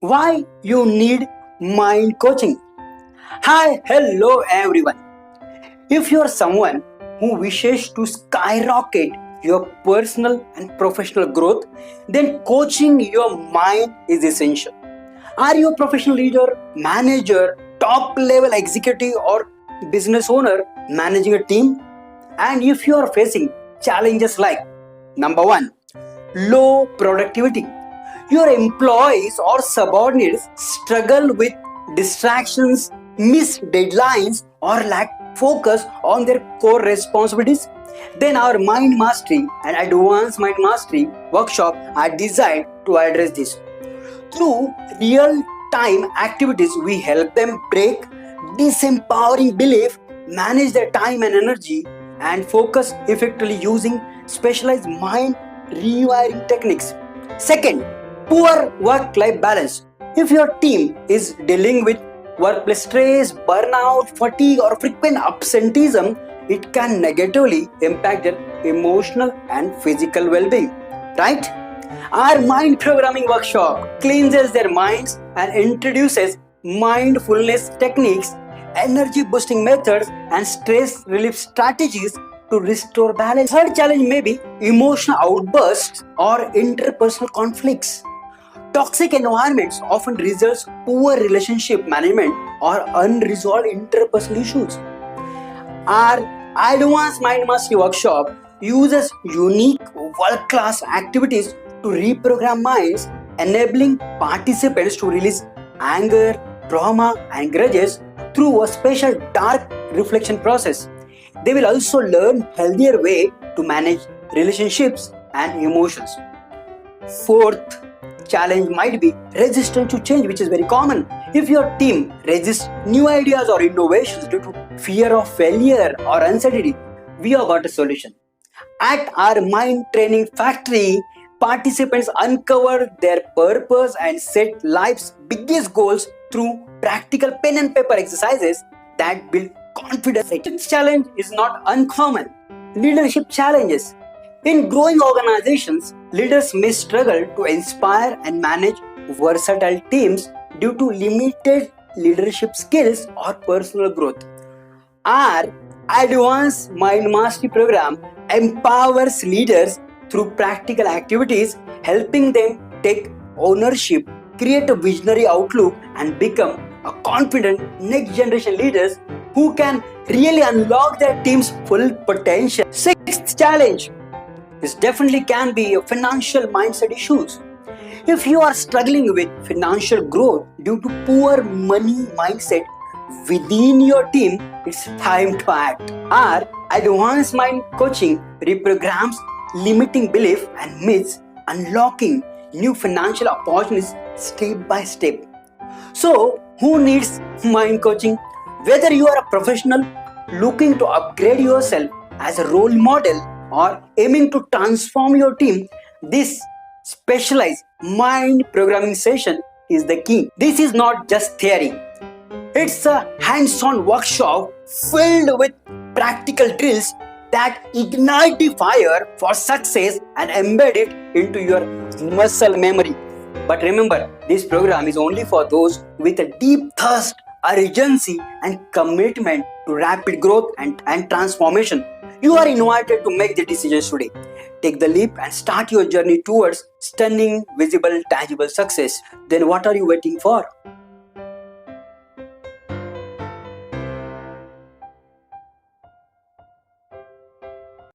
Why you need mind coaching? Hi, hello everyone. If you are someone who wishes to skyrocket your personal and professional growth, then coaching your mind is essential. Are you a professional leader, manager, top level executive, or business owner managing a team? And if you are facing challenges like number one, low productivity, your employees or subordinates struggle with distractions, miss deadlines, or lack focus on their core responsibilities, then our mind mastery and advanced mind mastery workshop are designed to address this. Through real time activities, we help them break disempowering belief, manage their time and energy, and focus effectively using specialized mind rewiring techniques. Second, poor work life balance. If your team is dealing with workplace stress, burnout, fatigue, or frequent absenteeism, it can negatively impact their emotional and physical well being. Right? Our mind programming workshop cleanses their minds and introduces mindfulness techniques, energy boosting methods, and stress relief strategies to restore balance. Third challenge may be emotional outbursts or interpersonal conflicts. Toxic environments often result poor relationship management or unresolved interpersonal issues. Our Advanced Mind Mastery workshop uses unique world-class activities to reprogram minds, enabling participants to release anger, trauma, and grudges through a special dark reflection process. They will also learn healthier way to manage relationships and emotions. Fourth challenge might be resistance to change, which is very common. If your team resists new ideas or innovations due to fear of failure or uncertainty, we have got a solution. At our mind training factory, participants uncover their purpose and set life's biggest goals through practical pen and paper exercises that build confidence. This challenge is not uncommon. Leadership challenges. In growing organizations, leaders may struggle to inspire and manage versatile teams due to limited leadership skills or personal growth. Our Advanced Mind Mastery program empowers leaders through practical activities, helping them take ownership, create a visionary outlook, and become a confident next generation leaders who can really unlock their team's full potential. Sixth challenge is definitely can be a financial mindset issues. If you are struggling with financial growth due to poor money mindset within your team, it's time to act. Our advanced mind coaching reprograms limiting belief and myths, unlocking new financial opportunities step by step. So, who needs mind coaching? Whether you are a professional looking to upgrade yourself as a role model or aiming to transform your team, this specialized mind programming session is the key. This is not just theory. It's a hands-on workshop filled with practical drills that ignite the fire for success and embed it into your muscle memory. But remember, this program is only for those with a deep thirst, urgency, and commitment to rapid growth and transformation. You are invited to make the decisions today. Take the leap and start your journey towards stunning, visible, tangible success. Then what are you waiting for?